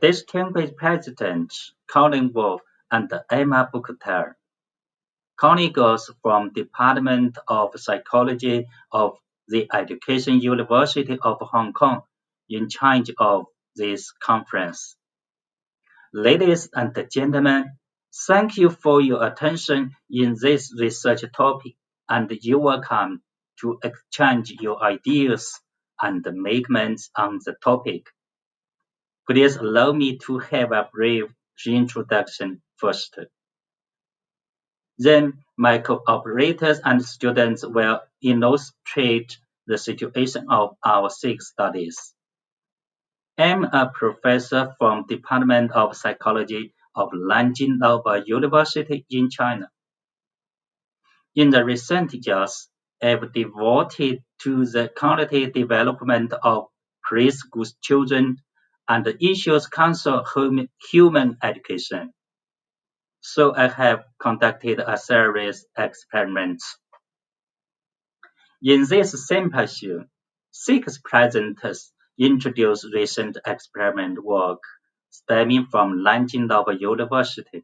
Distinguished President Colin Wolfe and Emma Buchtel, colleagues from Department of Psychology of the Education University of Hong Kong in charge of this conference. Ladies and gentlemen, thank you for your attention in this research topic, and you're welcome to exchange your ideas and amendments on the topic. Please allow me to have a brief introduction first. Then my cooperators and students will illustrate the situation of our 6 studies. I'm a professor from Department of Psychology of Nanjing Normal University in China. In the recent years, I've devoted to the quality development of preschool children and the issues concern human education. So I have conducted a series of experiments. In this symposium, 6 presenters introduce recent experiment work stemming from Nanjing Normal University,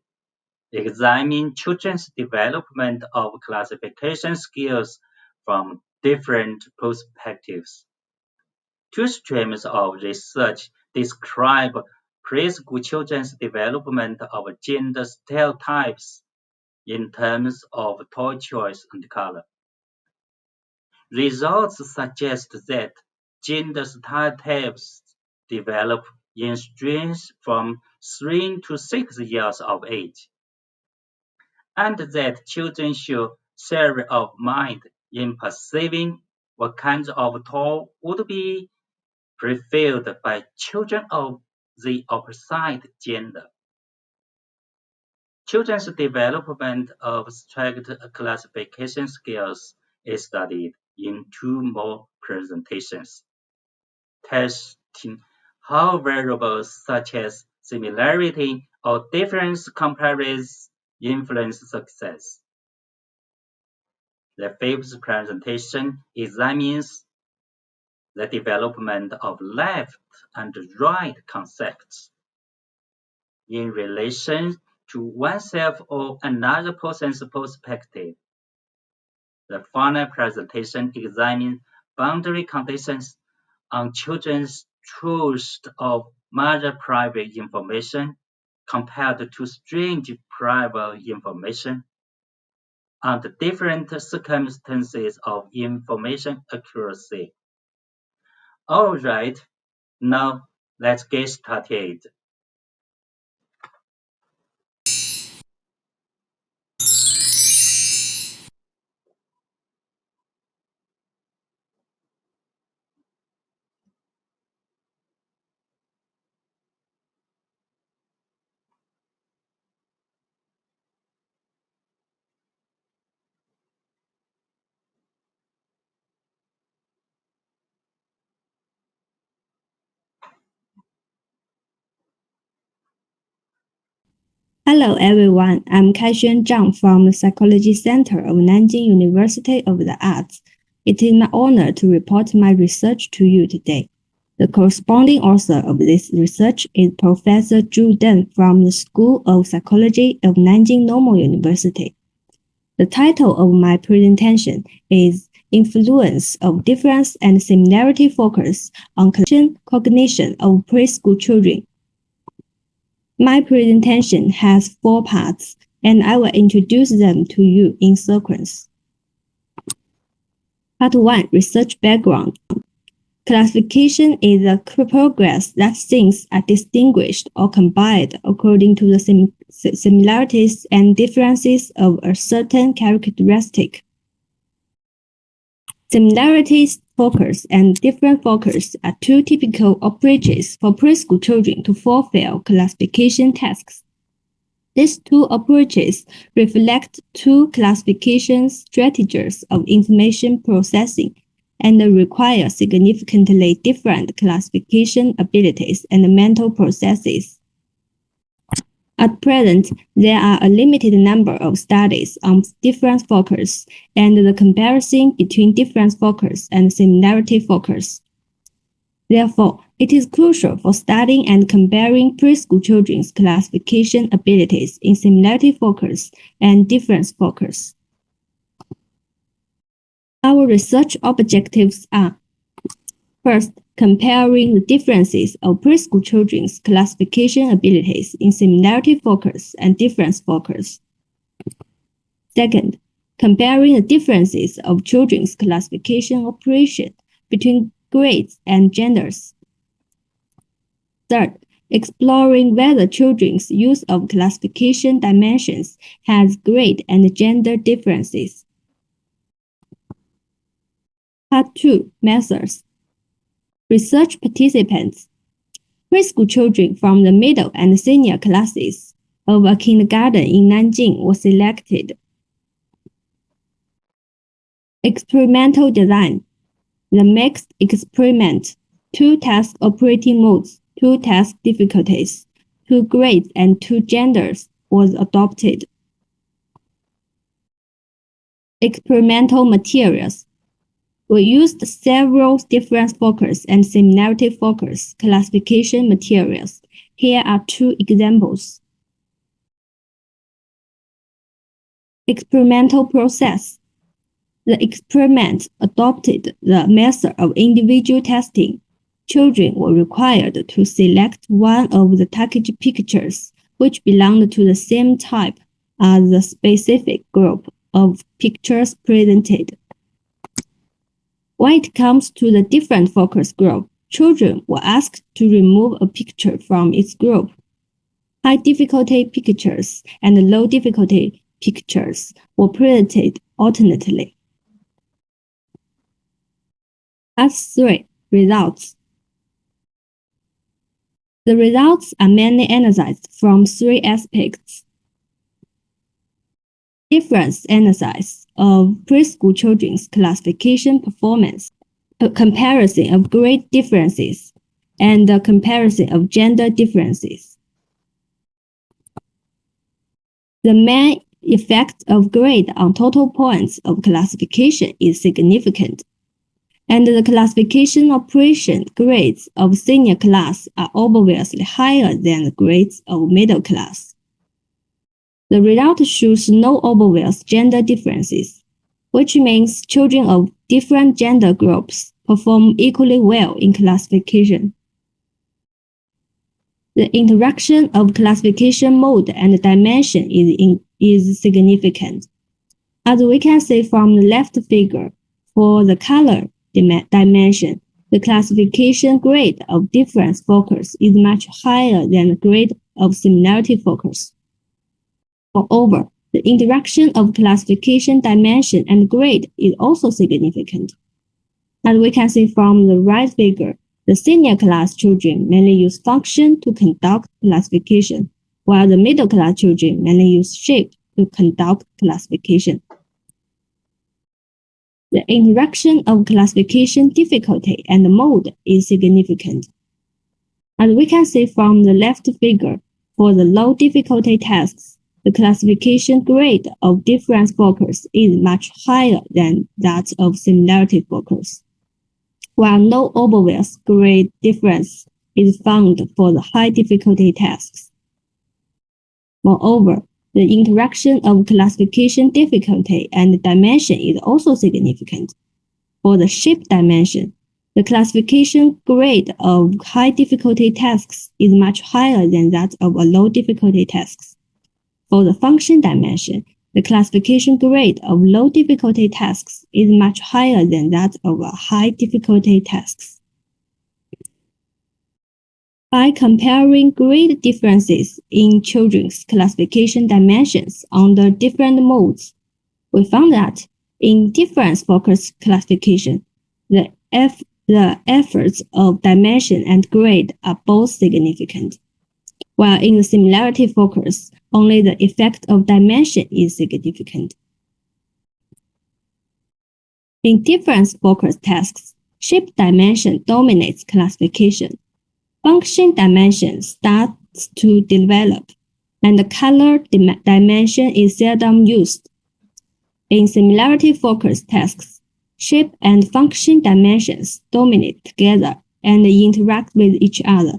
examining children's development of classification skills from different perspectives. 2 streams of research describe preschool children's development of gender stereotypes in terms of toy choice and color. Results suggest that gender stereotypes develop in streams from 3 to 6 years of age, and that children show theory of mind in perceiving what kinds of toy would be preferred by children of the opposite gender. Children's development of abstract classification skills is studied in 2 more presentations, testing how variables such as similarity or difference comparisons influence success. The 5th presentation examines the development of left and right concepts in relation to oneself or another person's perspective. The final presentation examines boundary conditions on children's choice of major private information compared to strange private information, and the different circumstances of information accuracy. All right, now let's get started. Hello everyone, I'm Kaixuan Zhang from the Psychology Center of Nanjing University of the Arts. It is my honor to report my research to you today. The corresponding author of this research is Professor Deng Zhu from the School of Psychology of Nanjing Normal University. The title of my presentation is Influence of Difference and Similarity Focus on Cognition of Preschool Children. My presentation has 4 parts, and I will introduce them to you in sequence. Part 1, Research Background. Classification is a progress that things are distinguished or combined according to the similarities and differences of a certain characteristic. Similarities focus and different focus are 2 typical approaches for preschool children to fulfill classification tasks. These 2 approaches reflect 2 classification strategies of information processing and require significantly different classification abilities and mental processes. At present, there are a limited number of studies on different focus and the comparison between different focus and similarity focus. Therefore, It is crucial for studying and comparing preschool children's classification abilities in similarity focus and difference focus. Our research objectives are: first, comparing the differences of preschool children's classification abilities in similarity focus and difference focus. Second, comparing the differences of children's classification operation between grades and genders. Third, exploring whether children's use of classification dimensions has grade and gender differences. Part 2, Methods. Research participants. Preschool children from the middle and senior classes of a kindergarten in Nanjing were selected. Experimental design. The mixed experiment, 2 task operating modes, 2 task difficulties, 2 grades, and 2 genders was adopted. Experimental materials. We used several difference focus and similarity focus classification materials. Here are 2 examples. Experimental process. The experiment adopted the method of individual testing. Children were required to select one of the package pictures which belonged to the same type as the specific group of pictures presented. When it comes to the different focus group, children were asked to remove a picture from its group. High difficulty pictures and low difficulty pictures were presented alternately. Part 3, Results. The results are mainly analyzed from 3 aspects: difference analysis of preschool children's classification performance, a comparison of grade differences, and a comparison of gender differences. The main effect of grade on total points of classification is significant, and the classification operation grades of senior class are obviously higher than the grades of middle class. The result shows no obvious gender differences, which means children of different gender groups perform equally well in classification. The interaction of classification mode and dimension is significant. As we can see from the left figure, for the color dimension, the classification grade of difference focus is much higher than the grade of similarity focus. Moreover, the interaction of classification dimension and grade is also significant. As we can see from the right figure, the senior class children mainly use function to conduct classification, while the middle class children mainly use shape to conduct classification. The interaction of classification difficulty and mode is significant. As we can see from the left figure, for the low difficulty tasks, the classification grade of difference focus is much higher than that of similarity focus, while no obvious grade difference is found for the high difficulty tasks. Moreover, the interaction of classification difficulty and dimension is also significant. For the shape dimension, the classification grade of high difficulty tasks is much higher than that of a low difficulty tasks. For the function dimension, the classification grade of low difficulty tasks is much higher than that of a high difficulty tasks. By comparing grade differences in children's classification dimensions under different modes, we found that in difference-focused classification, the efforts of dimension and grade are both significant, while in the similarity focus, only the effect of dimension is significant. In difference-focused tasks, shape dimension dominates classification. Function dimension starts to develop, and the color dimension is seldom used. In similarity-focused tasks, shape and function dimensions dominate together, and interact with each other.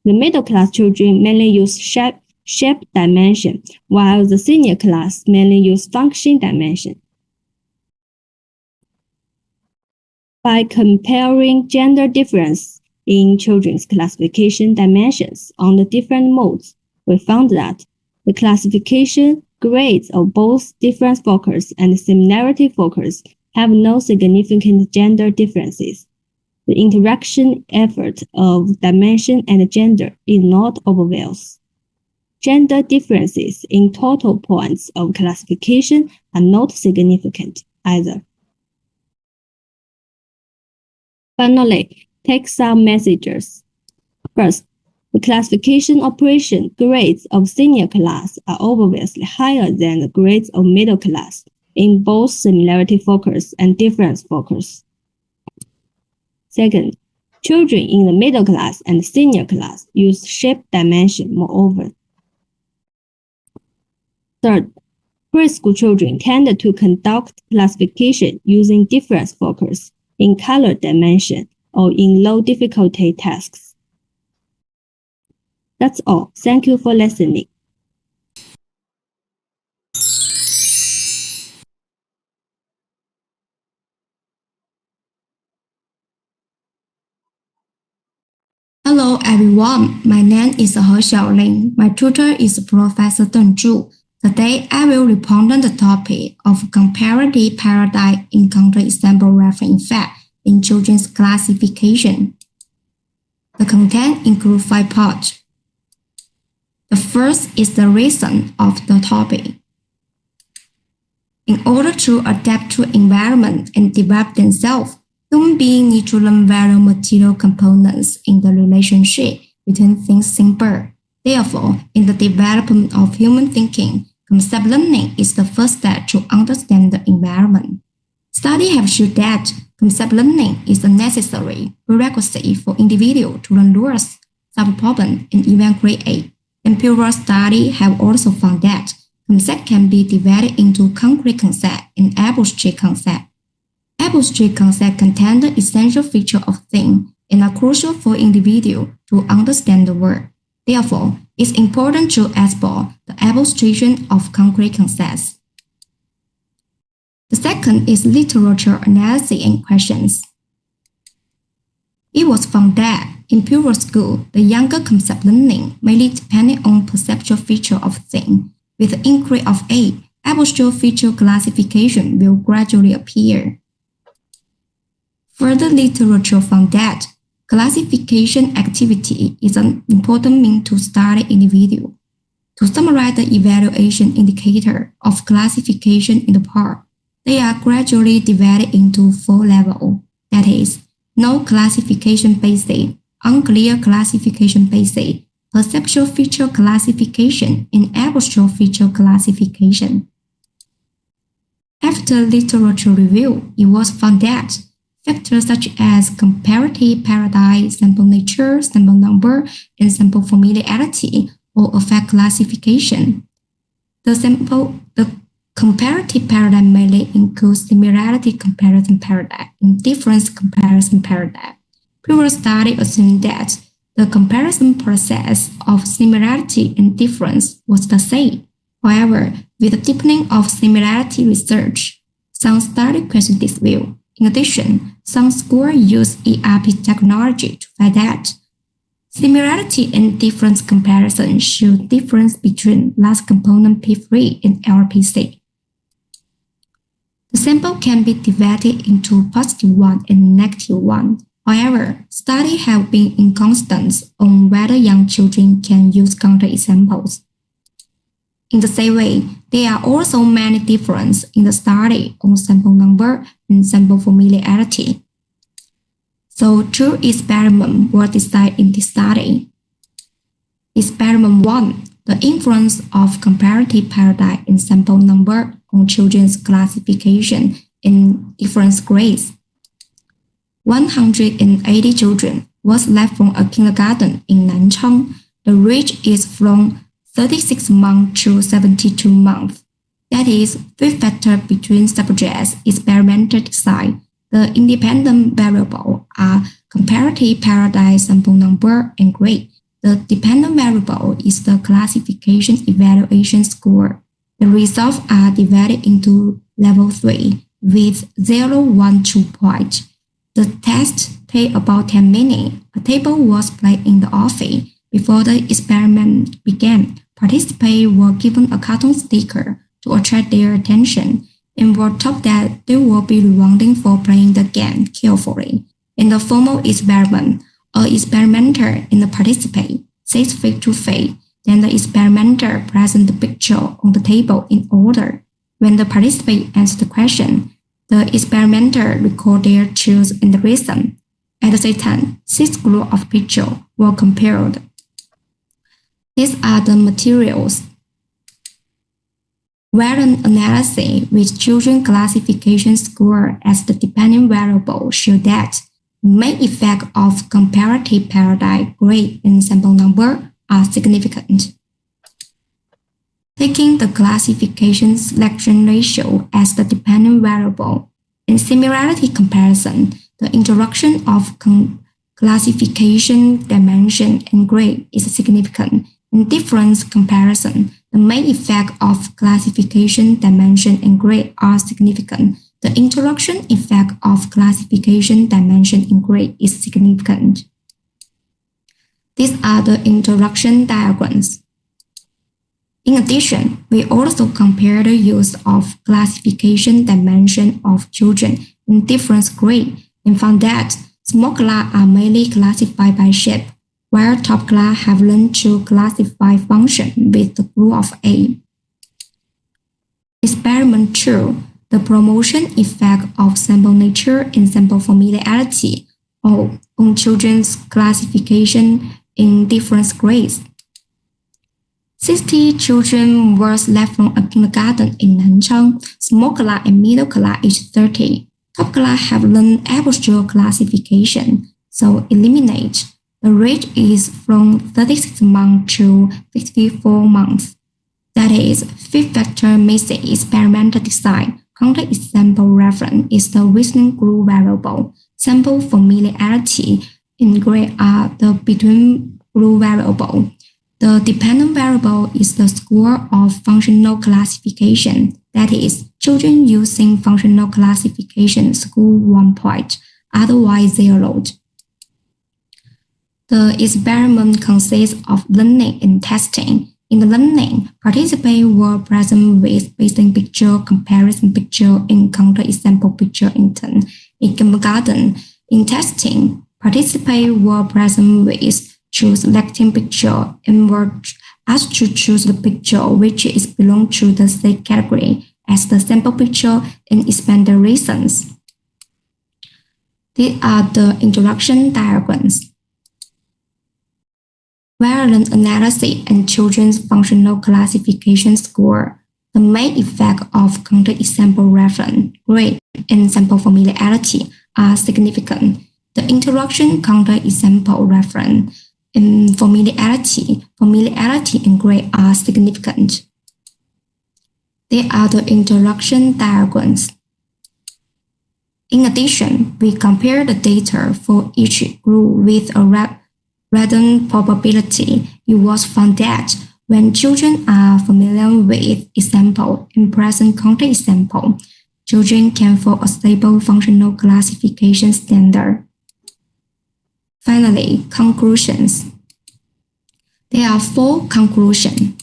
The middle class children mainly use shape dimension, while the senior class mainly use function dimension. By comparing gender difference in children's classification dimensions on the different modes, we found that the classification grades of both difference focus and similarity focus have no significant gender differences. The interaction effort of dimension and gender is not obvious. Gender differences in total points of classification are not significant either. Finally, take some messages. First, the classification operation grades of senior class are obviously higher than the grades of middle class in both similarity focus and difference focus. Second, children in the middle class and senior class use shape dimension more often. Third, preschool children tend to conduct classification using difference focus in color dimension or in low difficulty tasks. That's all. Thank you for listening. Hello everyone, my name is He Xiaoling. My tutor is Professor Deng Zhu. Today I will respond on the topic of comparative paradigm in counterexample reference effect in children's classification. The content includes 5 parts. The first is the reason of the topic. In order to adapt to environment and develop themselves, human beings need to learn various material components in the relationship between things simple. Therefore, in the development of human thinking, concept learning is the first step to understand the environment. Studies have shown that concept learning is a necessary prerequisite for individuals to learn rules, solve problems, and even create. Empirical studies have also found that concepts can be divided into concrete concepts and abstract concepts. Abstract concepts contain the essential features of things and are crucial for individuals to understand the world. Therefore, it's important to explore the abstraction of concrete concepts. The second is literature analysis and questions. It was found that in pure school, the younger concept learning mainly depended on perceptual feature of things. With the increase of age, abstract feature classification will gradually appear. Further literature found that classification activity is an important means to study individuals. To summarize the evaluation indicator of classification in the part, they are gradually divided into 4 levels. That is, no classification basis, unclear classification basis, perceptual feature classification, and abstract feature classification. After literature review, it was found that factors such as comparative paradigm, sample nature, sample number, and sample familiarity all affect classification. The comparative paradigm mainly includes similarity comparison paradigm and difference comparison paradigm. Previous study assumed that the comparison process of similarity and difference was the same. However, with the deepening of similarity research, some studies question this view. In addition, some schools use ERP technology to find that similarity and difference comparison show difference between last component P3 and LPC. The sample can be divided into positive one and negative one. However, studies have been inconstant on whether young children can use counterexamples. In the same way, there are also many differences in the study on sample number and sample familiarity. So 2 experiments were designed in this study. Experiment 1, the influence of comparative paradigm and sample number on children's classification in different grades. 180 children was left from a kindergarten in Nanchang. The range is from 36 months to 72 months. That is, 3 factors between subjects experimental design. The independent variables are comparative paradigm sample number and grade. The dependent variable is the classification evaluation score. The results are divided into level 3 with 0, 1, 2 points. The test takes about 10 minutes. A table was played in the office. Before the experiment began, participants were given a cartoon sticker to attract their attention and were told that they will be rewarded for playing the game carefully. In the formal experiment, an experimenter and the participant sit face to face. Then the experimenter presents the picture on the table in order. When the participant answers the question, the experimenter records their choice and the reason. At the same time, 6 groups of pictures were compared. These are the materials. Variant analysis with children classification score as the dependent variable show that the main effect of comparative paradigm grade and sample number are significant. Taking the classification selection ratio as the dependent variable, in similarity comparison, the introduction of classification dimension and grade is significant. In difference comparison, the main effect of classification dimension and grade are significant. The introduction effect of classification dimension and grade is significant. These are the introduction diagrams. In addition, we also compare the use of classification dimension of children in different grades and found that small class are mainly classified by shape, while top class have learned to classify function with the group of A. Experiment 2. The promotion effect of sample nature and sample familiarity on children's classification in different grades. 60 children were left from a kindergarten in Nanchang. Small class and middle class is 30. Top class have learned abstract classification, so eliminate. The rate is from 36 months to 54 months. That is, fifth factor missing experimental design. Counter sample reference is the within group variable. Sample familiarity in grade are the between group variable. The dependent variable is the score of functional classification. That is, children using functional classification score 1 point, otherwise zeroed. The experiment consists of learning and testing. In the learning, participants were present with baseline picture, comparison picture, and counter-example picture in turn. In kindergarten, in testing, participants were present with choose selecting picture and were asked to choose the picture which is belong to the same category as the sample picture and expand the reasons. These are the introduction diagrams. Variant analysis and children's functional classification score. The main effect of counter-example reference, grade, and sample familiarity are significant. The introduction counter-example reference and familiarity and grade are significant. They are the introduction diagrams. In addition, we compare the data for each group with a random probability. It was found that when children are familiar with example and present counter-example, children can follow a stable functional classification standard. Finally, conclusions. There are 4 conclusions.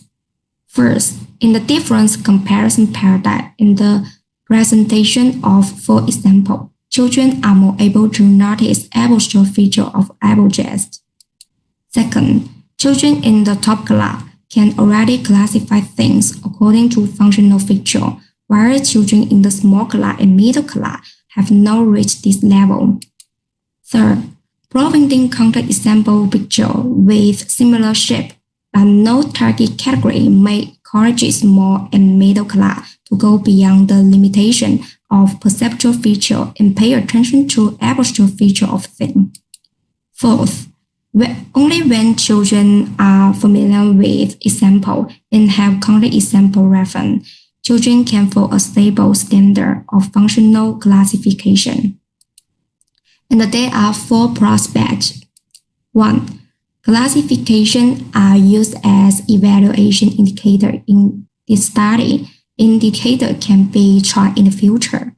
First, in the difference comparison paradigm in the presentation of 4 examples, children are more able to notice abstract features of objects. Second, children in the top class can already classify things according to functional feature, while children in the small class and middle class have not reached this level. Third, providing counter-example picture with similar shape but no target category may encourage small and middle class to go beyond the limitation of perceptual feature and pay attention to abstract feature of things. Fourth, only when children are familiar with example and have counter-example reference, children can follow a stable standard of functional classification. and there are 4 prospects. 1. Classification are used as evaluation indicator in this study. Indicator can be tried in the future.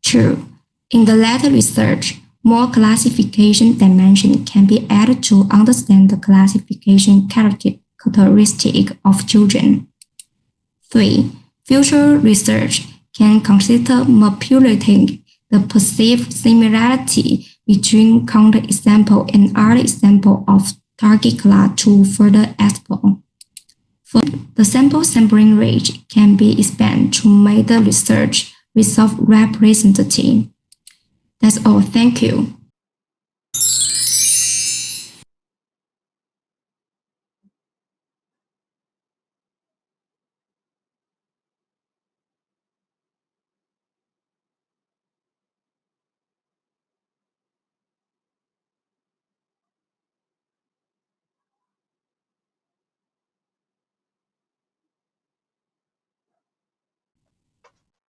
2. In the latter research, more classification dimensions can be added to understand the classification characteristic of children. 3. Future research can consider manipulating the perceived similarity between counter example and other example of target class to further explore. 4. The sample sampling range can be expanded to make the research result representative. That's all. Thank you.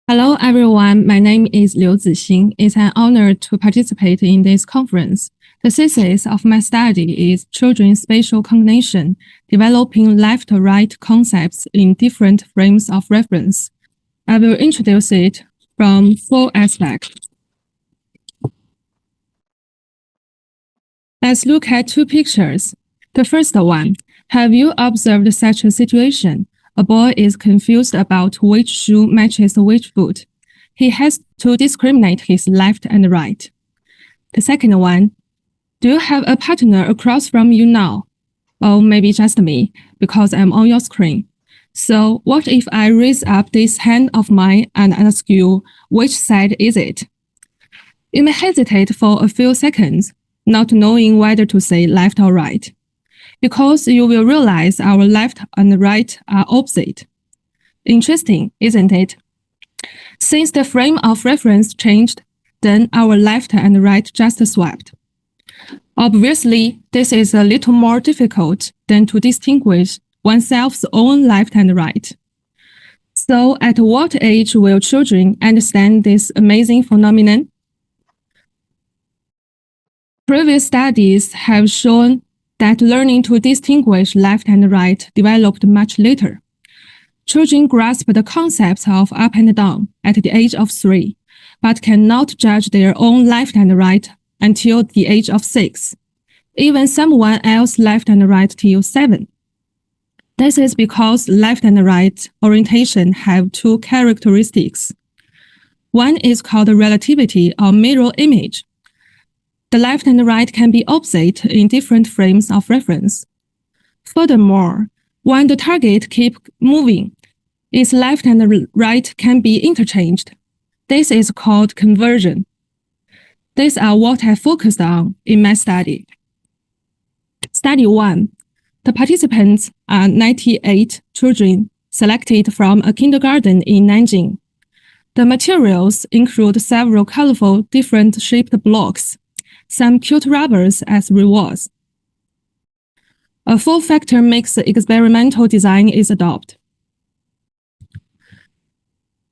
Hello, everyone. My name is Liu Zixing. It's an honor to participate in this conference. The thesis of my study is Children's Spatial Cognition, Developing Left-Right Concepts in Different Frames of Reference. I will introduce it from 4 aspects. Let's look at 2 pictures. The first one, have you observed such a situation? A boy is confused about which shoe matches which foot. He has to discriminate his left and right. The second one, do you have a partner across from you now? Or maybe just me, because I'm on your screen. So what if I raise up this hand of mine and ask you, which side is it? You may hesitate for a few seconds, not knowing whether to say left or right, because you will realize our left and right are opposite. Interesting, isn't it? Since the frame of reference changed, then our left and right just swapped. Obviously, this is a little more difficult than to distinguish oneself's own left and right. So at what age will children understand this amazing phenomenon? Previous studies have shown that learning to distinguish left and right developed much later. Children grasp the concepts of up and down at the age of 3, but cannot judge their own left and right until the age of 6, even someone else left and right till 7. This is because left and right orientation have 2 characteristics. One is called relativity or mirror image. The left and right can be opposite in different frames of reference. Furthermore, when the target keeps moving, its left and right can be interchanged. This is called conversion. These are what I focused on in my study. Study 1. The participants are 98 children selected from a kindergarten in Nanjing. The materials include several colorful, different-shaped blocks, some cute rubbers as rewards. A 4-factor mixed experimental design is adopted.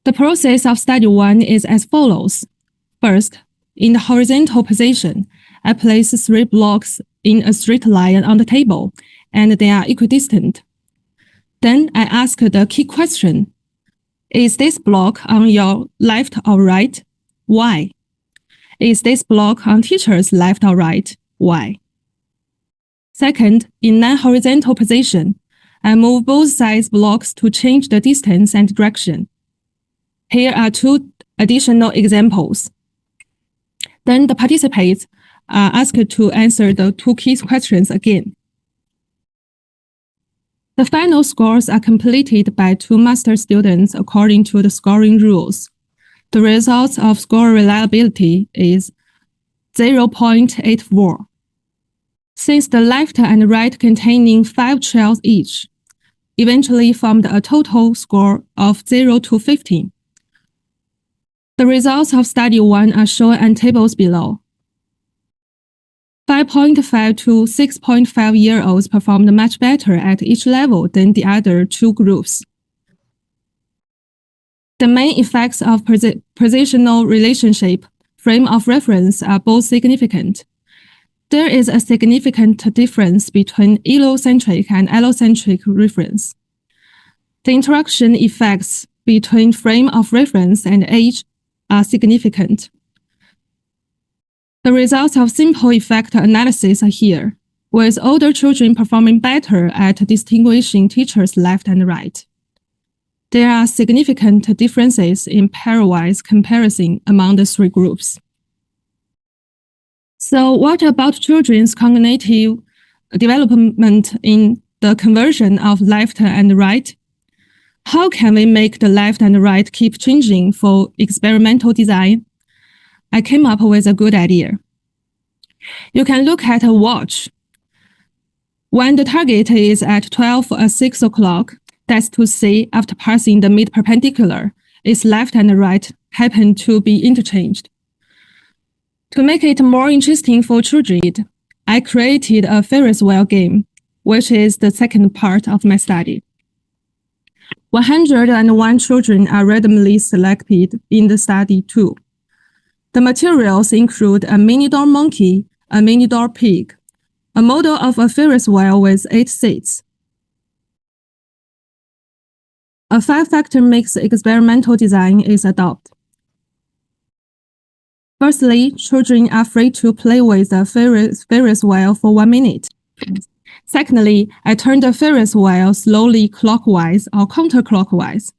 The process of study 1 is as follows. First, in the horizontal position, I place 3 blocks in a straight line on the table, and they are equidistant. Then I ask the key question, is this block on your left or right? Why? Is this block on teacher's left or right? Why? Second, in non-horizontal position, I move both sides blocks to change the distance and direction. Here are 2 additional examples. Then the participants are asked to answer the 2 key questions again. The final scores are completed by 2 master students according to the scoring rules. The result of score reliability is 0.84. Since the left and right containing 5 trials each, eventually formed a total score of 0 to 15. The results of study 1 are shown in tables below. 5.5 to 6.5-year-olds performed much better at each level than the other 2 groups. The main effects of positional relationship frame of reference are both significant. There is a significant difference between elocentric and allocentric reference. The interaction effects between frame of reference and age are significant. The results of simple effect analysis are here, with older children performing better at distinguishing teachers left and right. There are significant differences in pairwise comparison among the three groups. So what about children's cognitive development in the conversion of left and right? How can we make the left and right keep changing for experimental design? I came up with a good idea. You can look at a watch. When the target is at 12 or 6 o'clock, that's to say after passing the mid-perpendicular, its left and right happen to be interchanged. To make it more interesting for children, I created a Ferris wheel game, which is the second part of my study. 101 children are randomly selected in the study too. The materials include a mini door monkey, a mini door pig, a model of a Ferris wheel with 8 seats. A 5-factor mixed experimental design is adopted. Firstly, children are free to play with the Ferris wheel for 1 minute. Secondly, I turn the Ferris wheel slowly clockwise or counterclockwise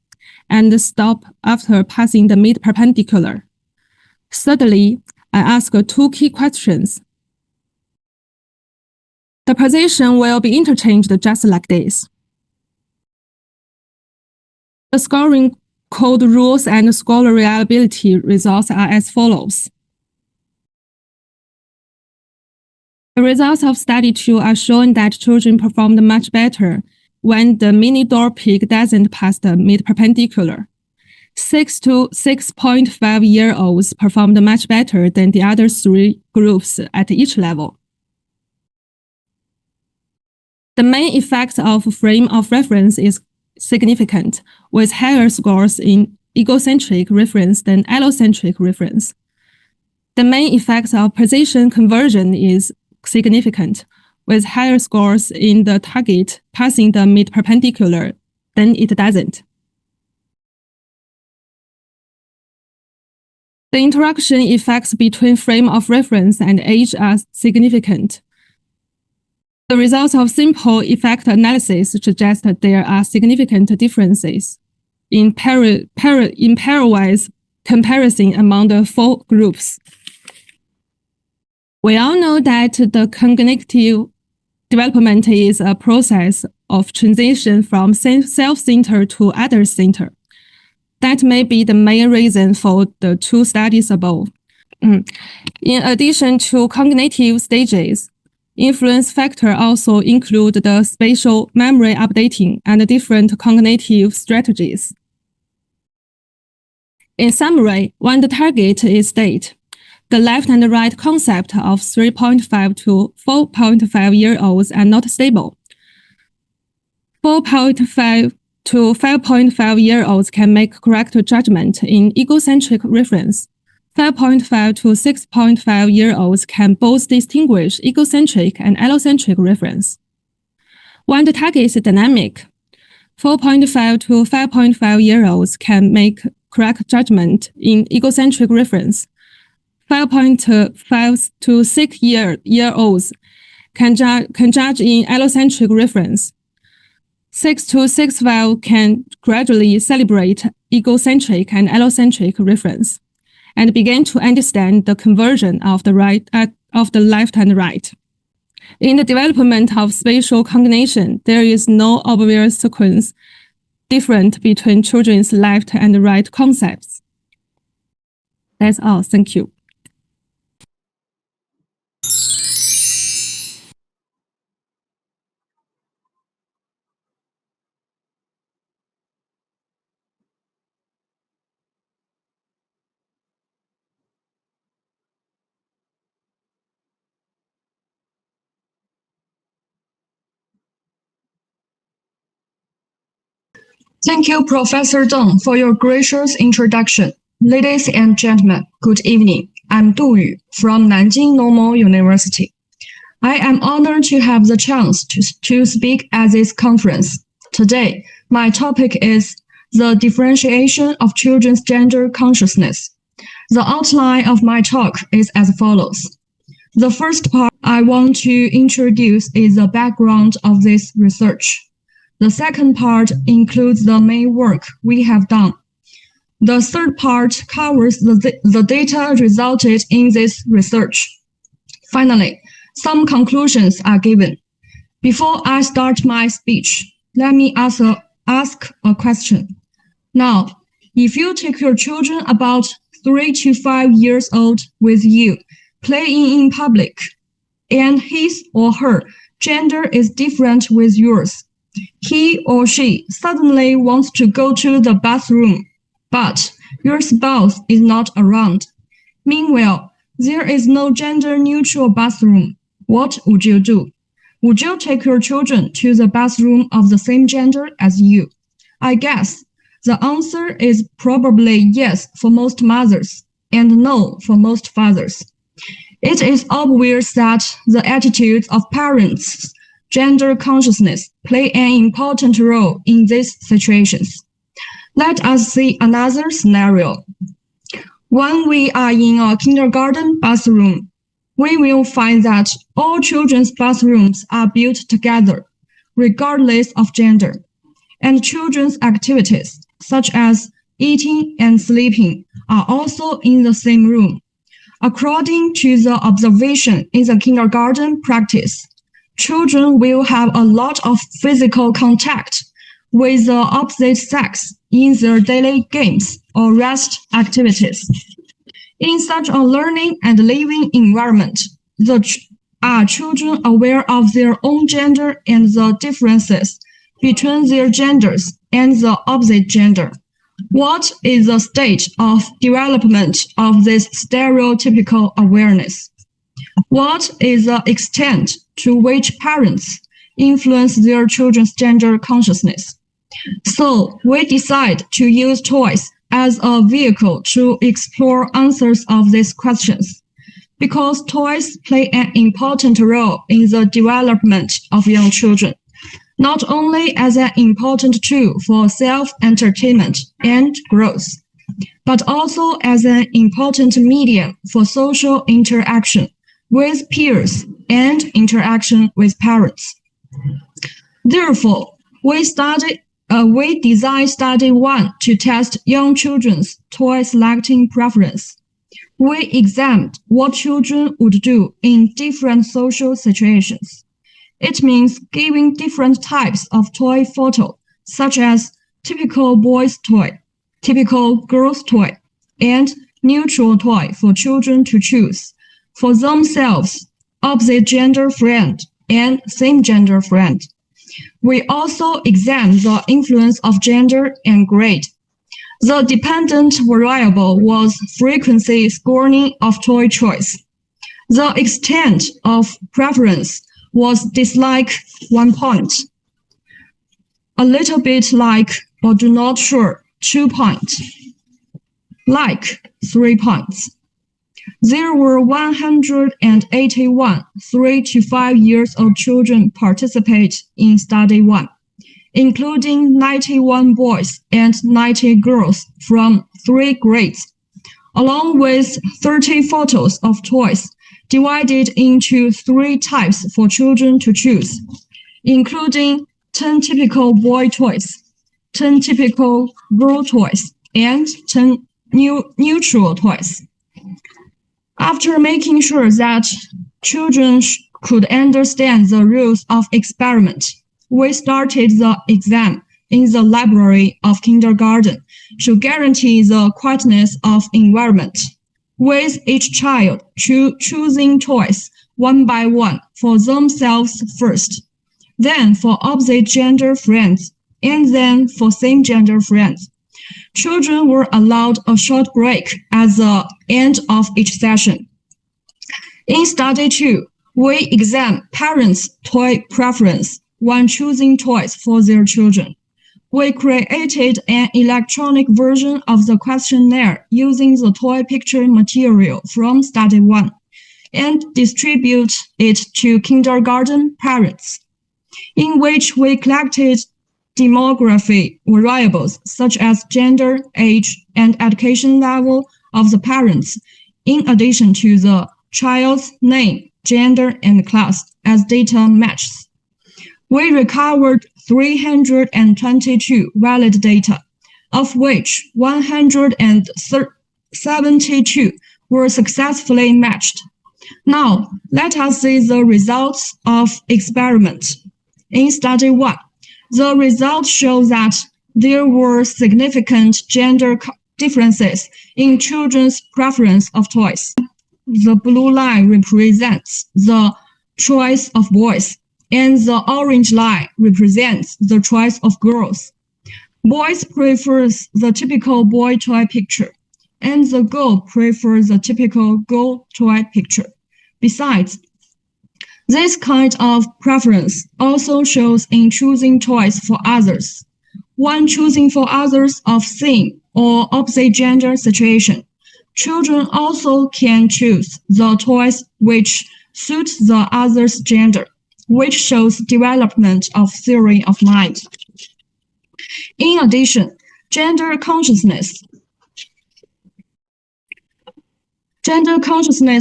and stop after passing the mid-perpendicular. Thirdly, I ask 2 key questions. The position will be interchanged just like this. The scoring code rules and score reliability results are as follows. The results of study 2 are showing that children performed much better when the mini door pig doesn't pass the mid-perpendicular. 6 to 6.5-year-olds performed much better than the other 3 groups at each level. The main effect of frame of reference is significant, with higher scores in egocentric reference than allocentric reference. The main effect of position conversion is significant, with higher scores in the target passing the mid-perpendicular than it doesn't. The interaction effects between frame of reference and age are significant. The results of simple effect analysis suggest that there are significant differences in pairwise comparison among the 4 groups. We all know that the cognitive development is a process of transition from self-centered to other-centered. That may be the main reason for the 2 studies above. In addition to cognitive stages, influence factors also include the spatial memory updating and different cognitive strategies. In summary, when the target is state, the left and right concept of 3.5 to 4.5-year-olds are not stable. 4.5 to 5.5-year-olds can make correct judgment in egocentric reference. 5.5 to 6.5-year-olds can both distinguish egocentric and allocentric reference. When the target is dynamic, 4.5 to 5.5-year-olds can make correct judgment in egocentric reference. 5.5 to 6-year-olds can judge in allocentric reference. 6 to 6.5 can gradually celebrate egocentric and allocentric reference and begin to understand the conversion of the left and right. In the development of spatial cognition, there is no obvious sequence different between children's left and right concepts. That's all. Thank you. Thank you, Professor Deng, for your gracious introduction. Ladies and gentlemen, good evening. I'm Du Yu from Nanjing Normal University. I am honored to have the chance to speak at this conference. Today, my topic is the differentiation of children's gender consciousness. The outline of my talk is as follows. The first part I want to introduce is the background of this research. The second part includes the main work we have done. The third part covers the data resulted in this research. Finally, some conclusions are given. Before I start my speech, let me ask a question. Now, if you take your children about 3 to 5 years old with you, playing in public, and his or her gender is different with yours, he or she suddenly wants to go to the bathroom, but your spouse is not around. Meanwhile, there is no gender-neutral bathroom. What would you do? Would you take your children to the bathroom of the same gender as you? I guess the answer is probably yes for most mothers and no for most fathers. It is obvious that the attitudes of parents' gender consciousness play an important role in these situations. Let us see another scenario. When we are in a kindergarten bathroom, we will find that all children's bathrooms are built together, regardless of gender, and children's activities, such as eating and sleeping, are also in the same room. According to the observation in the kindergarten practice, children will have a lot of physical contact with the opposite sex in their daily games or rest activities. In such a learning and living environment, are children aware of their own gender and the differences between their genders and the opposite gender? What is the stage of development of this stereotypical awareness? What is the extent to which parents influence their children's gender consciousness? So we decide to use toys as a vehicle to explore answers of these questions, because toys play an important role in the development of young children, not only as an important tool for self-entertainment and growth, but also as an important medium for social interaction with peers and interaction with parents. Therefore, we designed Study 1 to test young children's toy selecting preference. We examined what children would do in different social situations. It means giving different types of toy photo, such as typical boys' toy, typical girls' toy, and neutral toy for children to choose for themselves, opposite gender friend, and same gender friend. We also examined the influence of gender and grade. The dependent variable was frequency scoring of toy choice. The extent of preference was dislike 1 point, a little bit like or do not sure 2 points, like 3 points. There were 181 3 to 5 years old children participate in Study 1, including 91 boys and 90 girls from 3 grades, along with 30 photos of toys divided into 3 types for children to choose, including 10 typical boy toys, 10 typical girl toys, and 10 neutral toys. After making sure that children could understand the rules of experiment, we started the exam in the library of kindergarten to guarantee the quietness of environment, with each child choosing toys one by one for themselves first, then for opposite gender friends, and then for same gender friends. Children were allowed a short break at the end of each session. In Study 2, we examined parents' toy preference when choosing toys for their children. we created an electronic version of the questionnaire using the toy picture material from Study 1 and distribute it to kindergarten parents, in which we collected demography variables such as gender, age, and education level of the parents, in addition to the child's name, gender, and class as data matches. We recovered 322 valid data, of which 172 were successfully matched. Now, let us see the results of experiment. In Study 1, the results show that there were significant gender differences in children's preference of toys. The blue line represents the choice of boys, and the orange line represents the choice of girls. Boys prefer the typical boy toy picture, and the girl prefers the typical girl toy picture. Besides, this kind of preference also shows in choosing toys for others. When choosing for others of same or opposite gender situation, children also can choose the toys which suit the other's gender, which shows development of theory of mind. In addition, gender consciousness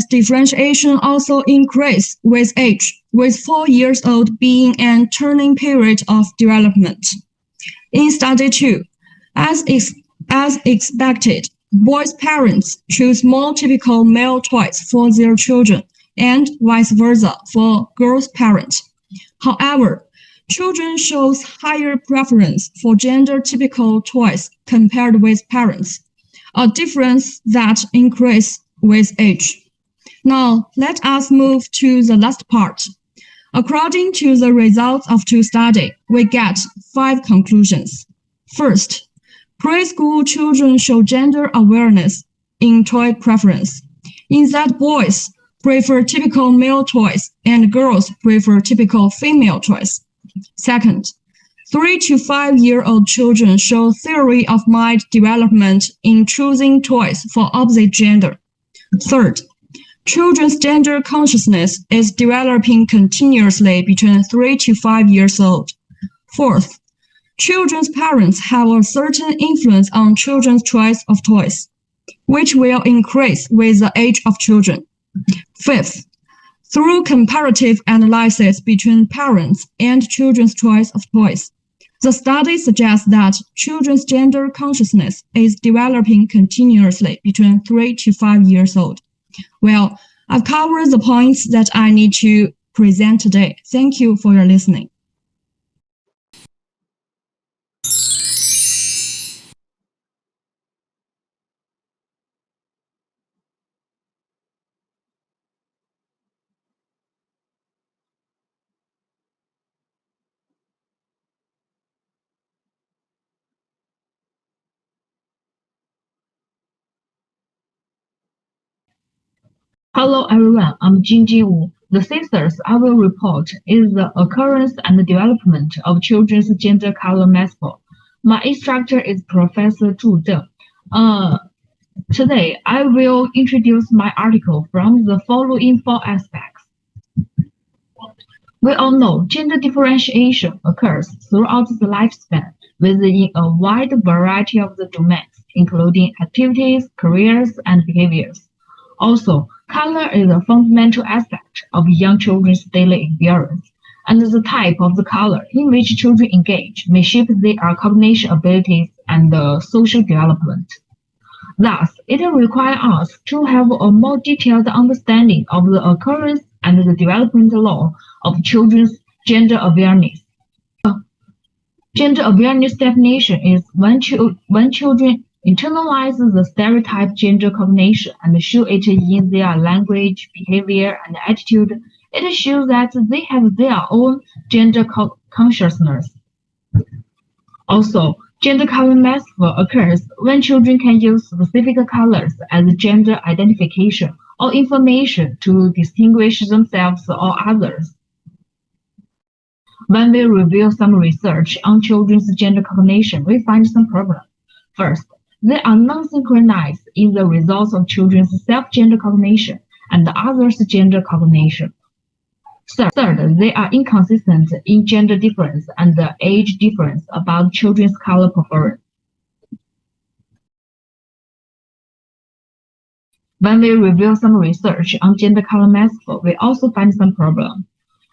differentiation also increases with age, with 4 years old being a turning period of development. In Study 2, as expected, boys' parents choose more typical male toys for their children, and vice versa for girls' parents. However, children show higher preference for gender-typical toys compared with parents, a difference that increases with age. Now, let us move to the last part. According to the results of two studies, we get 5 conclusions. First, preschool children show gender awareness in toy preference, in that boys prefer typical male toys and girls prefer typical female toys. Second, 3 to 5-year-old children show theory of mind development in choosing toys for opposite gender. Third, children's gender consciousness is developing continuously between 3 to 5 years old. Fourth, children's parents have a certain influence on children's choice of toys, which will increase with the age of children. Fifth, through comparative analysis between parents and children's choice of toys, the study suggests that children's gender consciousness is developing continuously between 3 to 5 years old. Well, I've covered the points that I need to present today. Thank you for your listening. Hello everyone, I'm Jingjing Wu. The thesis I will report is the occurrence and development of children's gender color mathball. My instructor is Professor Zhu Deng. Today, I will introduce my article from the following 4 aspects. We all know gender differentiation occurs throughout the lifespan within a wide variety of the domains, including activities, careers, and behaviors. Also, color is a fundamental aspect of young children's daily experience, and the type of the color in which children engage may shape their cognition abilities and social development. Thus, it requires us to have a more detailed understanding of the occurrence and the development law of children's gender awareness. Gender awareness definition is when children internalize the stereotype gender cognition and show it in their language, behavior, and attitude. It shows that they have their own gender consciousness. Also, gender color mathball occurs when children can use specific colors as gender identification or information to distinguish themselves or others. When we review some research on children's gender cognition, we find some problems. First, they are non-synchronized in the results of children's self-gender cognition and others' gender cognition. Third, they are inconsistent in gender difference and age difference about children's color preference. When we review some research on gender color mathematics, we also find some problems.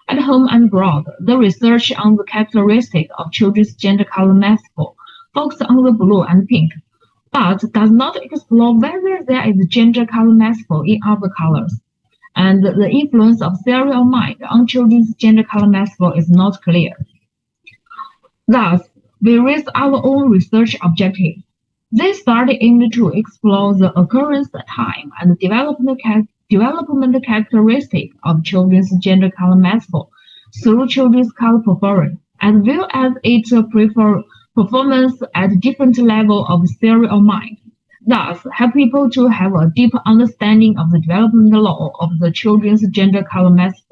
At home and abroad, the research on the characteristics of children's gender color mathematics focuses on the blue and pink, but does not explore whether there is gender color mathematics in other colors. And the influence of theory of mind on children's gender color mathematics is not clear. Thus, we raise our own research objective. This study aimed to explore the occurrence time and development characteristics of children's gender color mathematics through children's color preference, as well as its performance at different levels of theory of mind. Thus, help people to have a deeper understanding of the development law of the children's gender color mathematics.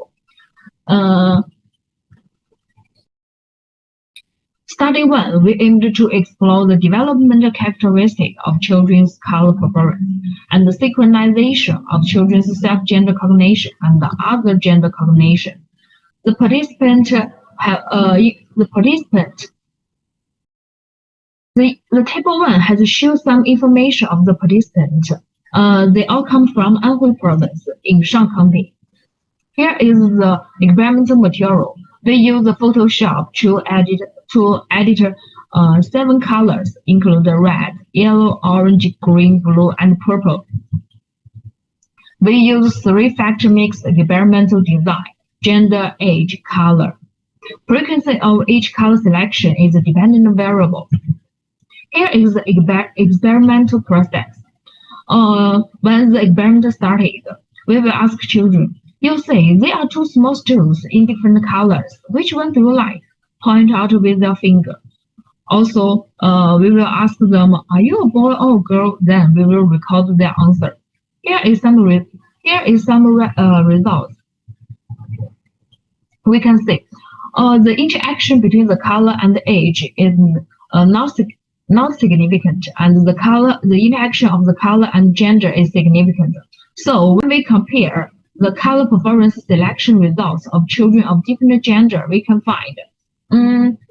Study 1, we aimed to explore the developmental characteristics of children's color preference and the synchronization of children's self-gender cognition and the other gender cognition. The table 1 has shown some information of the participants. They all come from Anhui Province in Shan County. Here is the experimental material. We use the Photoshop to edit 7 colors, including red, yellow, orange, green, blue, and purple. We use 3-factor mix experimental design: gender, age, color. Frequency of each color selection is a dependent variable. Here is the experimental process. When the experiment started, we will ask children, you say there are 2 small stools in different colors. Which one do you like? Point out with your finger. Also, we will ask them, are you a boy or a girl? Then we will record their answer. Here is some results. We can see the interaction between the color and the age is not significant, and the interaction of the color and gender is significant. So when we compare the color preference selection results of children of different gender, we can find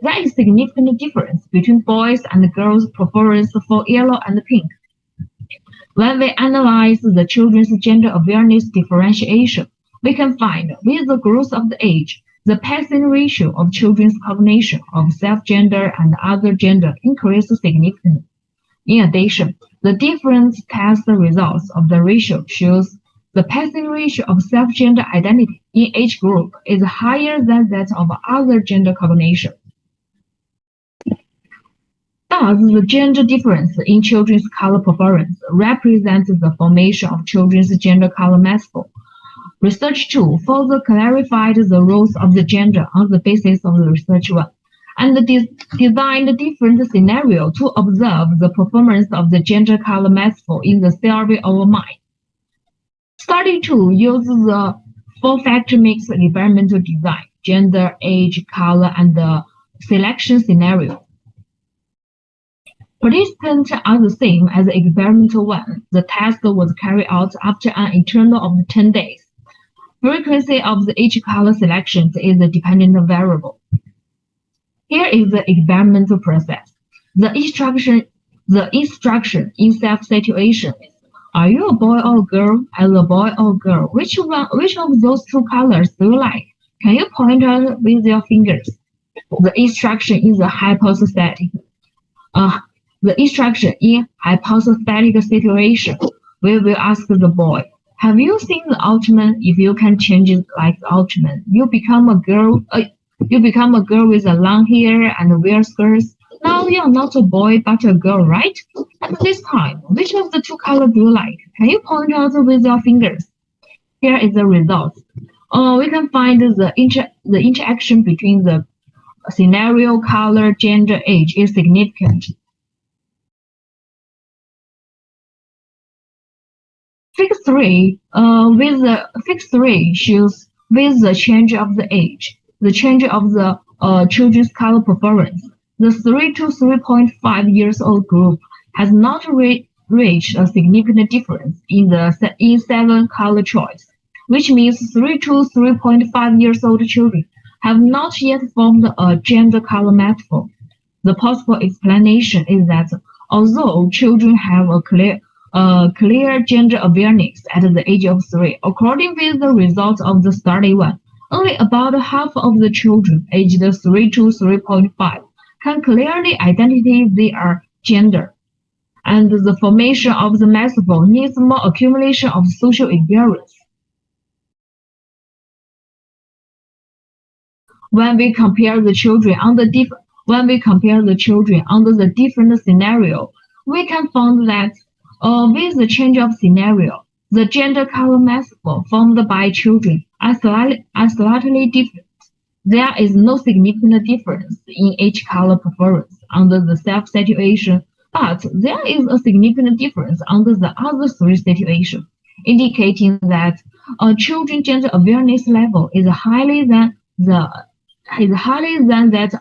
there is significant difference between boys and girls' preference for yellow and pink. When we analyze the children's gender awareness differentiation, we can find with the growth of the age, the passing ratio of children's cognition of self-gender and other gender increases significantly. In addition, the different test results of the ratio shows the passing ratio of self-gender identity in each group is higher than that of other gender cognition. Thus, the gender difference in children's color preference represents the formation of children's gender color mathematics. Research 2 further clarified the roles of the gender on the basis of the research 1, and designed different scenarios to observe the performance of the gender color mathematics in the theory of mind. Study 2 uses the 4-factor mix experimental design: gender, age, color, and the selection scenario. Participants are the same as experimental 1. The test was carried out after an interval of 10 days. Frequency of each color selection is a dependent variable. Here is the experimental process. The instruction in self-situation is, are you a boy or a girl? As a boy or a girl, which of those 2 colors do you like? Can you point out with your fingers? The instruction is a hypothetic. The instruction in hypothetic situation, we will ask the boy, have you seen the Ultraman? If you can change it like the Ultraman, you become a girl. You become a girl with a long hair and wear skirts. Now you are not a boy but a girl, right? At this time, which of the 2 colors do you like? Can you point out with your fingers? Here is the result. We can find the interaction between the scenario, color, gender, age is significant. Figure 3 shows with the change of the age, the change of the children's color preference. The 3 to 3.5 years old group has not reached a significant difference in 7 color choice, which means 3 to 3.5 years old children have not yet formed a gender color metaphor. The possible explanation is that although children have a clear gender awareness at the age of 3, according with the results of the study 1, only about half of the children aged 3 to 3.5 can clearly identify their gender, and the formation of the metaphor needs more accumulation of social experience. When we compare the children under the different scenario, we can find that with the change of scenario, the gender color metaphor formed by children are slightly different. There is no significant difference in each color preference under the self situation, but there is a significant difference under the other 3 situations, indicating that a children's gender awareness level is higher than that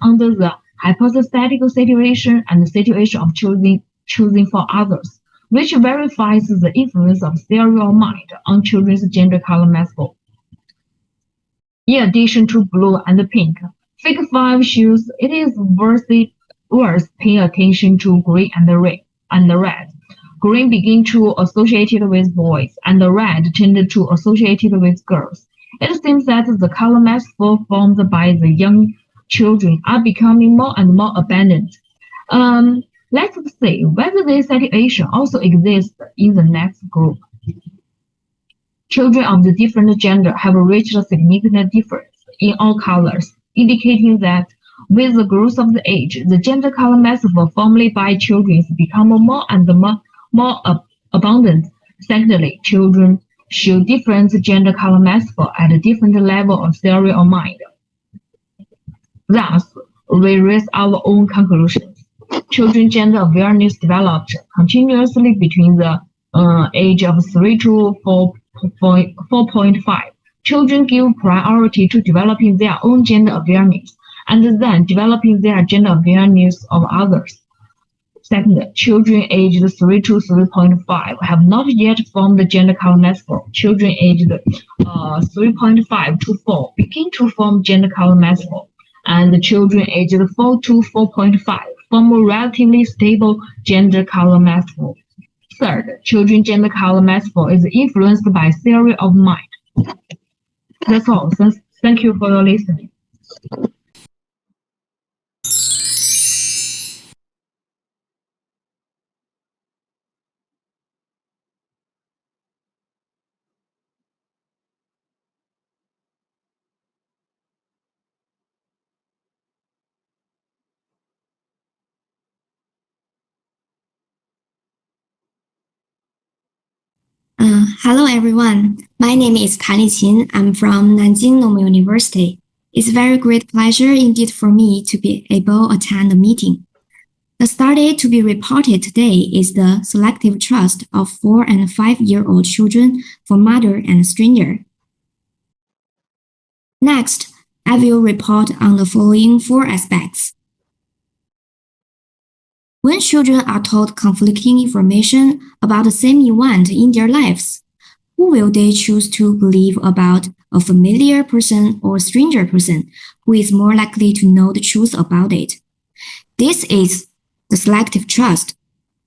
under the hypothetical situation and the situation of choosing for others, which verifies the influence of theory of mind on children's gender color metaphor. In addition to blue and pink, Figure 5 shows it is worth paying attention to green and red. Green begin to associated with boys, and red tended to associated with girls. It seems that the color metaphor formed by the young children are becoming more and more abundant. Let's see whether this situation also exists in the next group. Children of the different gender have reached a significant difference in all colors, indicating that with the growth of the age, the gender color metaphor formed by children become more and more abundant. Secondly, children show different gender color metaphor at a different level of theory of mind. Thus, we raise our own conclusions. Children's gender awareness developed continuously between the age of 3 to 4.5. Children give priority to developing their own gender awareness and then developing their gender awareness of others. Second, children aged 3 to 3.5 have not yet formed the gender color metaphor. Children aged 3.5 to 4 begin to form gender color metaphor, and the children aged 4 to 4.5 form a relatively stable gender color metaphor. Third, children's gender color metaphor is influenced by theory of mind. That's all. Thank you for your listening. Hello everyone, my name is Tan Liqin. I'm from Nanjing Normal University. It's a very great pleasure indeed for me to be able to attend the meeting. The study to be reported today is the selective trust of 4 and 5-year-old children for mother and stranger. Next, I will report on the following 4 aspects. When children are told conflicting information about the same event in their lives, who will they choose to believe about a familiar person or stranger person who is more likely to know the truth about it? This is the selective trust.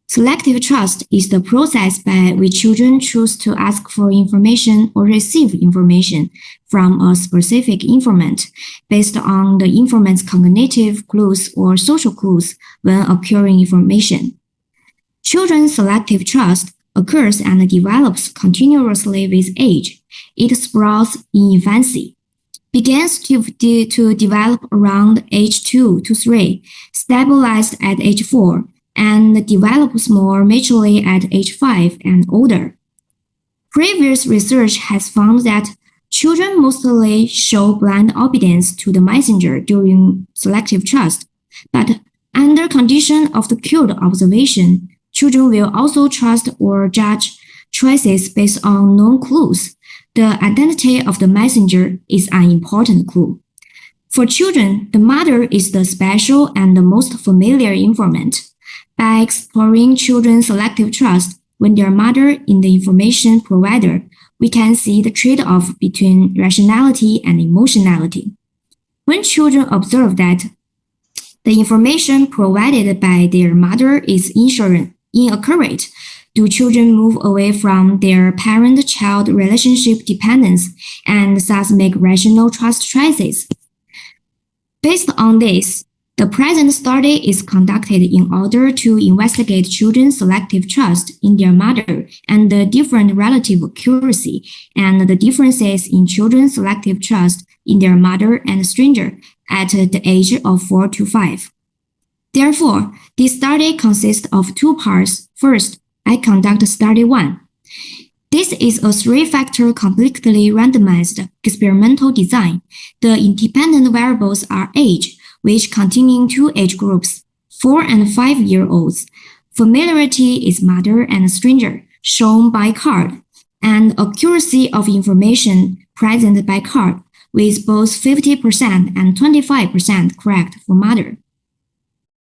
Selective trust is the process by which children choose to ask for information or receive information from a specific informant based on the informant's cognitive clues or social clues when acquiring information. Children's selective trust occurs and develops continuously with age. It sprouts in infancy, begins to develop around age 2 to 3, stabilized at age 4, and develops more maturely at age 5 and older. Previous research has found that children mostly show blind obedience to the messenger during selective trust, but under condition of the cued observation, children will also trust or judge choices based on known clues. The identity of the messenger is an important clue. For children, the mother is the special and the most familiar informant. By exploring children's selective trust when their mother is the information provider, we can see the trade-off between rationality and emotionality. When children observe that the information provided by their mother is inaccurate, do children move away from their parent-child relationship dependence and thus make rational trust choices? Based on this, the present study is conducted in order to investigate children's selective trust in their mother and the different relative accuracy and the differences in children's selective trust in their mother and stranger at the age of 4 to 5. Therefore, this study consists of two parts. First, I conduct study 1. This is a 3-factor completely randomized experimental design. The independent variables are age, which containing two age groups, 4 and 5-year-olds. Familiarity is mother and stranger, shown by card, and accuracy of information present by card, with both 50% and 25% correct for mother.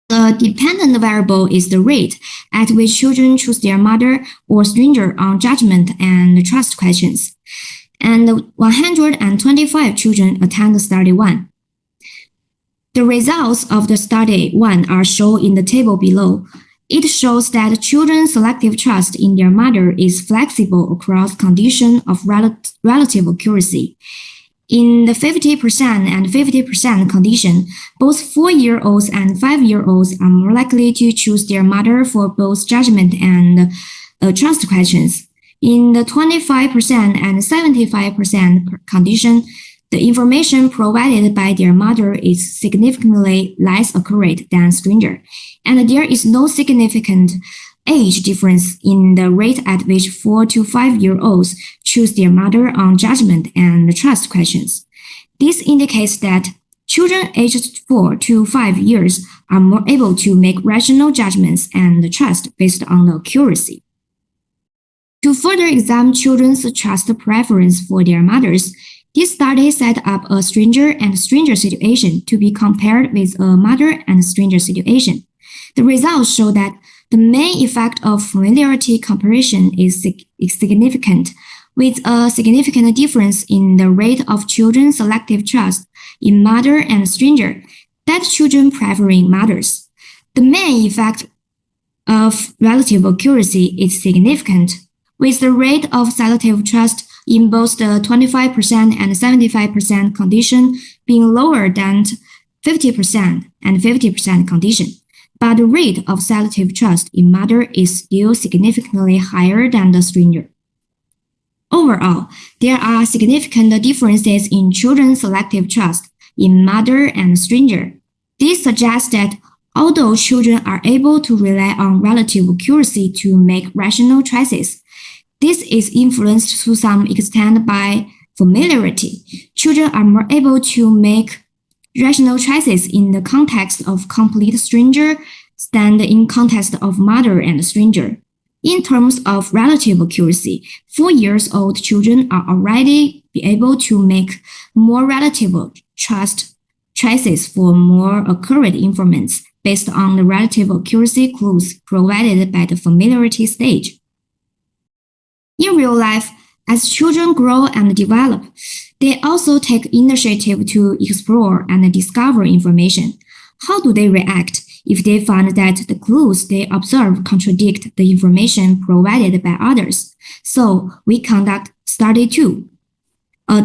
The dependent variable is the rate at which children choose their mother or stranger on judgment and trust questions. And 125 children attend study 1. The results of the study 1 are shown in the table below. It shows that children's selective trust in their mother is flexible across conditions of relative accuracy. In the 50% and 50% condition, both 4-year-olds and 5-year-olds are more likely to choose their mother for both judgment and trust questions. In the 25% and 75% condition, the information provided by their mother is significantly less accurate than stranger, and there is no significant age difference in the rate at which 4 to 5-year-olds choose their mother on judgment and trust questions. This indicates that children aged 4 to 5 years are more able to make rational judgments and trust based on the accuracy. To further examine children's trust preference for their mothers, this study set up a stranger and stranger situation to be compared with a mother and stranger situation. The results show that the main effect of familiarity comparison is significant, with a significant difference in the rate of children's selective trust in mother and stranger, that children preferring mothers. The main effect of relative accuracy is significant, with the rate of selective trust in both the 25% and 75% condition being lower than 50% and 50% condition. But the rate of selective trust in mother is still significantly higher than the stranger. Overall, there are significant differences in children's selective trust in mother and stranger. This suggests that although children are able to rely on relative accuracy to make rational choices, this is influenced to some extent by familiarity. Children are more able to make rational choices in the context of complete stranger than in context of mother and stranger. In terms of relative accuracy, 4-year-old children are already be able to make more relative trust choices for more accurate informants based on the relative accuracy clues provided by the familiarity stage. In real life, as children grow and develop, they also take initiative to explore and discover information. How do they react if they find that the clues they observe contradict the information provided by others? So we conduct study 2.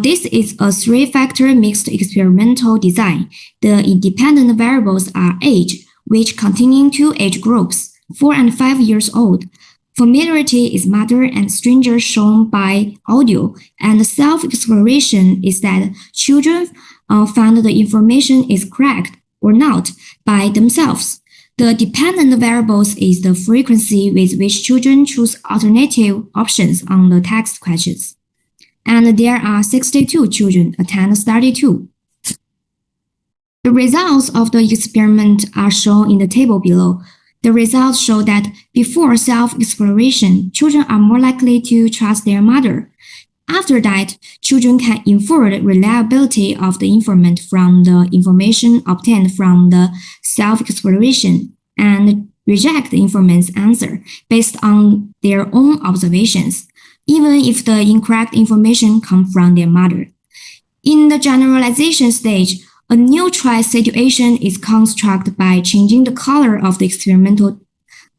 This is a 3-factor mixed experimental design. The independent variables are age, which containing two age groups, 4 and 5 years old. Familiarity is mother and stranger shown by audio, and self-exploration is that children find the information is correct or not by themselves. The dependent variables is the frequency with which children choose alternative options on the text questions. And there are 62 children attend study 2. The results of the experiment are shown in the table below. The results show that before self-exploration, children are more likely to trust their mother. After that, children can infer the reliability of the informant from the information obtained from the self-exploration and reject the informant's answer based on their own observations, even if the incorrect information comes from their mother. In the generalization stage, a new trial situation is constructed by changing the color of the experimental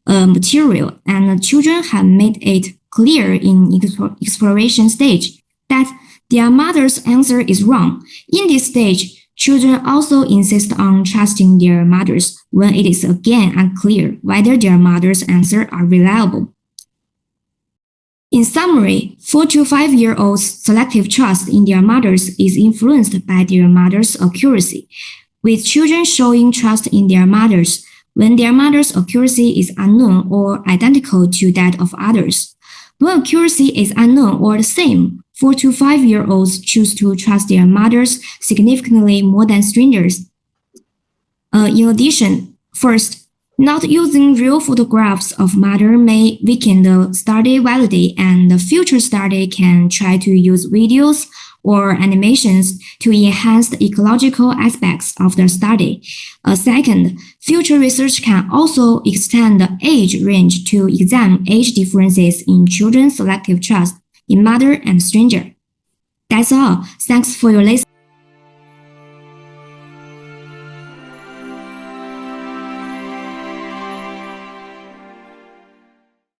material, and the children have made it clear in exploration stage that their mother's answer is wrong. In this stage, children also insist on trusting their mothers when it is again unclear whether their mother's answers are reliable. In summary, 4 to 5-year-olds' selective trust in their mothers is influenced by their mother's accuracy, with children showing trust in their mothers when their mother's accuracy is unknown or identical to that of others. When accuracy is unknown or the same, 4 to 5-year-olds choose to trust their mothers significantly more than strangers. In addition, first, not using real photographs of mother may weaken the study validity, and the future study can try to use videos or animations to enhance the ecological aspects of the study. Second, future research can also extend the age range to examine age differences in children's selective trust in mother and stranger. That's all. Thanks for your listening.